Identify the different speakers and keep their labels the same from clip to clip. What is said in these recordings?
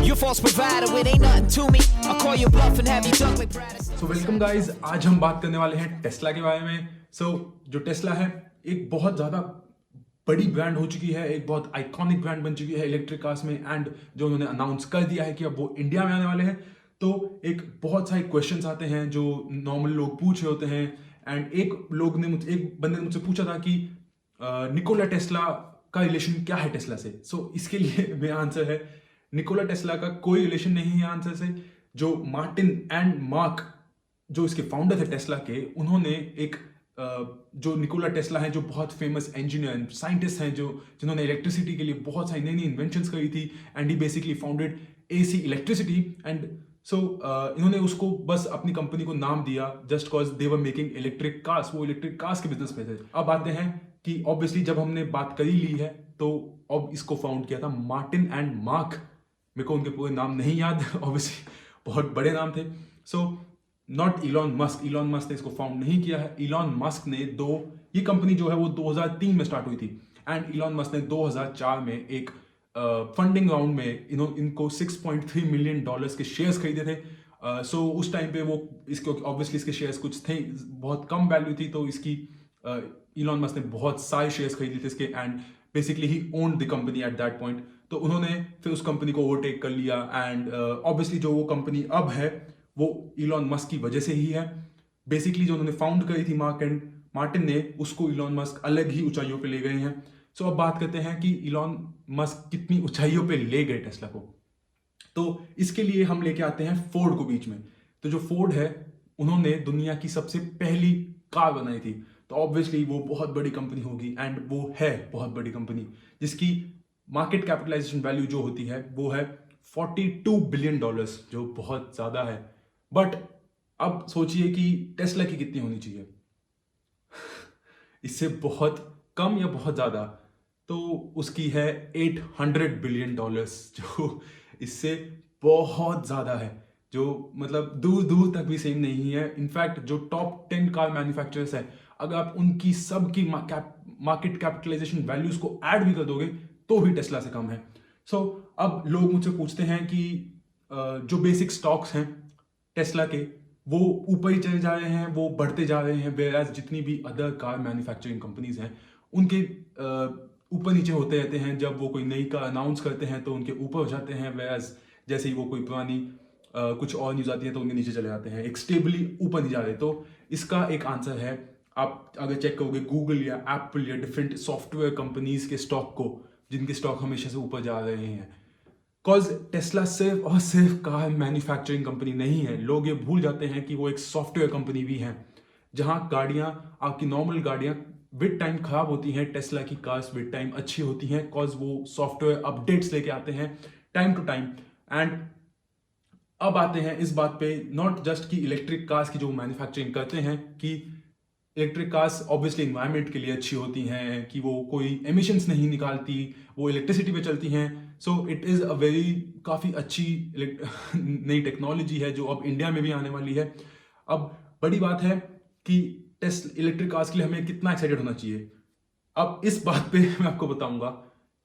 Speaker 1: You false provider, it ain't nothing to me. I'll call your bluff and have you duck like Brad.
Speaker 2: So welcome guys, आज हम बात करने वाले हैं Tesla के बारे में। जो टेस्ला है एक बहुत ज़्यादा बड़ी ब्रांड हो चुकी है, एक बहुत आइकॉनिक ब्रांड बन चुकी है इलेक्ट्रिक कार्स में। एंड जो उन्होंने अनाउंस कर दिया है कि अब वो इंडिया में आने वाले हैं, तो एक बहुत सारे क्वेश्चंस आते हैं जो नॉर्मल लोग पूछ रहे होते हैं। एंड एक बंदे ने मुझसे पूछा था कि निकोला टेस्ला का रिलेशन क्या है टेस्ला से। इसके लिए मेरा आंसर है निकोला टेस्ला का कोई रिलेशन नहीं है आंसर से। जो मार्टिन एंड मार्क जो इसके फाउंडर थे टेस्ला के, उन्होंने एक जो निकोला टेस्ला है जो बहुत फेमस इंजीनियर साइंटिस्ट हैं जिन्होंने इलेक्ट्रिसिटी के लिए बहुत सारी नई इन्वेंशंस करी थी। And he basically founded AC electricity. And इन्होंने उसको बस अपनी कंपनी को नाम दिया just cause they were making electric cars. वो इलेक्ट्रिक कार्स के बिजनेस में थे। अब आते हैं कि ऑब्वियसली जब हमने बात कर ही ली है तो अब इसको फाउंड किया था मार्टिन एंड मार्क। मेरे को उनके पूरे नाम नहीं याद, ऑब्वियसली बहुत बड़े नाम थे। नॉट इलॉन मस्क ने इसको फाउंड नहीं किया है। इलॉन मस्क ने ये कंपनी जो है वो 2003 में स्टार्ट हुई थी। एंड इलॉन मस्क ने 2004 में एक फंडिंग राउंड में इनको $6.3 मिलियन के शेयर्स खरीदे थे। उस टाइम पे वो ऑब्वियसली इसके शेयर्स कुछ थे, बहुत कम वैल्यू थी, तो इसकी इलॉन मस्क ने बहुत सारे शेयर्स खरीदे थे इसके। And basically he owned the company at that point. तो उन्होंने फिर उस कंपनी को ओवरटेक कर लिया। एंड ऑब्वियसली जो वो कंपनी अब है वो इलॉन मस्क की वजह से ही है। बेसिकली जो उन्होंने फाउंड करी थी मार्टिन ने, उसको इलॉन मस्क अलग ही ऊंचाइयों पे ले गए हैं। अब बात करते हैं कि इलॉन मस्क कितनी ऊंचाइयों पे ले गए टेस्ला को। तो इसके लिए हम लेके आते हैं फोर्ड को बीच में। तो जो फोर्ड है, उन्होंने दुनिया की सबसे पहली कार बनाई थी। तो ऑब्वियसली वो बहुत बड़ी कंपनी होगी। एंड वो है बहुत बड़ी कंपनी जिसकी मार्केट कैपिटलाइजेशन वैल्यू जो होती है वो है $42 बिलियन, जो बहुत ज्यादा है। बट अब सोचिए कि टेस्ला की कितनी होनी चाहिए इससे बहुत कम या बहुत ज्यादा। तो उसकी है $800 बिलियन, जो इससे बहुत ज्यादा है, जो मतलब दूर दूर तक भी सेम नहीं है। इनफैक्ट जो टॉप 10 कार मैन्युफैक्चरर्स है, अगर आप उनकी सबकी मार्केट कैपिटलाइजेशन वैल्यूज को ऐड भी कर दोगे तो भी टेस्ला से कम है। अब लोग मुझसे पूछते हैं कि जो बेसिक स्टॉक्स हैं टेस्ला के, वो ऊपर ही चले जा रहे हैं, वो बढ़ते जा रहे हैं। वेयर एज जितनी भी अदर कार मैन्युफैक्चरिंग कंपनीज हैं उनके ऊपर नीचे होते रहते हैं। जब वो कोई नई कार अनाउंस करते हैं तो उनके ऊपर हो जाते हैं, वेयर एज जैसे ही वो कोई पुरानी कुछ और न्यूज आती है तो उनके नीचे चले जाते हैं, एक स्टेबली ऊपर नहीं जा रहे। तो इसका एक आंसर है, आप अगर चेक करोगे गूगल या एप्पल या डिफरेंट सॉफ्टवेयर कंपनीज के स्टॉक को, जिनके स्टॉक हमेशा से ऊपर जा रहे हैं। कॉज टेस्ला सिर्फ और सिर्फ कार मैन्युफैक्चरिंग कंपनी नहीं है। लोग ये भूल जाते हैं कि वो एक सॉफ्टवेयर कंपनी भी है, जहां गाड़ियां, आपकी नॉर्मल गाड़ियां विद टाइम खराब होती हैं, टेस्ला की कार्स विद टाइम अच्छी होती हैं। कॉज वो सॉफ्टवेयर अपडेट्स लेके आते हैं टाइम टू टाइम। एंड अब आते हैं इस बात पे, नॉट जस्ट कि इलेक्ट्रिक कार्स की जो मैन्युफैक्चरिंग करते हैं, कि इलेक्ट्रिक कार्स ऑब्वियसली इन्वायरमेंट के लिए अच्छी होती हैं, कि वो कोई एमिशंस नहीं निकालती, वो इलेक्ट्रिसिटी पे चलती हैं। इट इज़ अ वेरी काफ़ी अच्छी नई टेक्नोलॉजी है जो अब इंडिया में भी आने वाली है। अब बड़ी बात है कि इलेक्ट्रिक कार्स के लिए हमें कितना एक्साइटेड होना चाहिए। अब इस बात पे मैं आपको बताऊंगा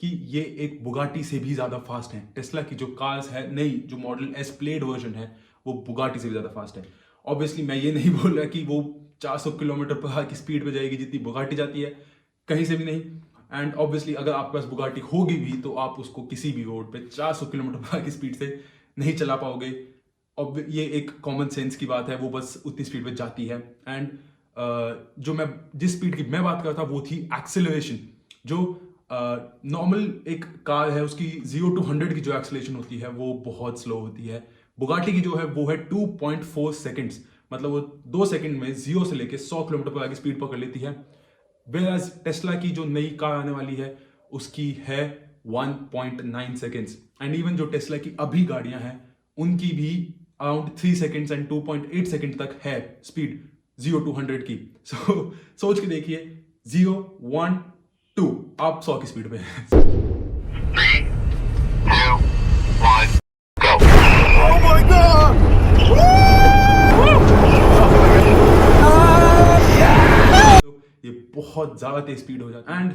Speaker 2: कि ये एक बुगाटी से भी ज़्यादा फास्ट है। टेस्ला की जो कार्स है, नई जो मॉडल एस प्लेड वर्जन है, वो बुगाटी से भी ज़्यादा फास्ट है। ऑब्वियसली मैं ये नहीं बोल रहा कि वो 400 किलोमीटर पर आवर की स्पीड पे जाएगी जितनी बुगाटी जाती है, कहीं से भी नहीं। एंड ऑब्वियसली अगर आपके पास बुगाटी होगी भी तो आप उसको किसी भी रोड पे 400 किलोमीटर पर आवर की स्पीड से नहीं चला पाओगे। अब ये एक कॉमन सेंस की बात है, वो बस उतनी स्पीड पे जाती है। एंड जिस स्पीड की मैं बात कर रहा था वो थी एक्सेलरेशन। जो नॉर्मल एक कार है उसकी 0 to 100 की जो एक्सेलरेशन होती है वो बहुत स्लो होती है। बुगाटी की जो है वो है 2.4 सेकेंड्स, मतलब वो 2 सेकंड में 0 से लेके 100 किलोमीटर पर आगे स्पीड पकड़ लेती है। वेयरएज टेस्ला की जो नई कार आने वाली है उसकी है 1.9 सेकेंड्स। एंड इवन जो टेस्ला की अभी गाड़ियां हैं उनकी भी अराउंड 3 सेकेंड्स एंड 2.8 सेकेंड तक है स्पीड 0 to 100 की। सोच के देखिए, 0, 1, 2, आप 100 की स्पीड पे हैं।
Speaker 3: 3, 2, 1, go!
Speaker 1: Oh my God!
Speaker 2: ये बहुत ज्यादा तेज स्पीड हो जाता है। एंड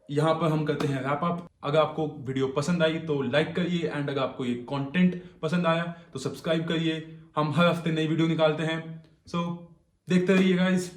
Speaker 2: यहाँ पर हम करते हैं रैप अप। अगर आपको वीडियो पसंद आई तो लाइक करिए, एंड अगर आपको ये कंटेंट पसंद आया तो सब्सक्राइब करिए। हम हर हफ्ते नई वीडियो निकालते हैं, सो देखते रहिए गाइस।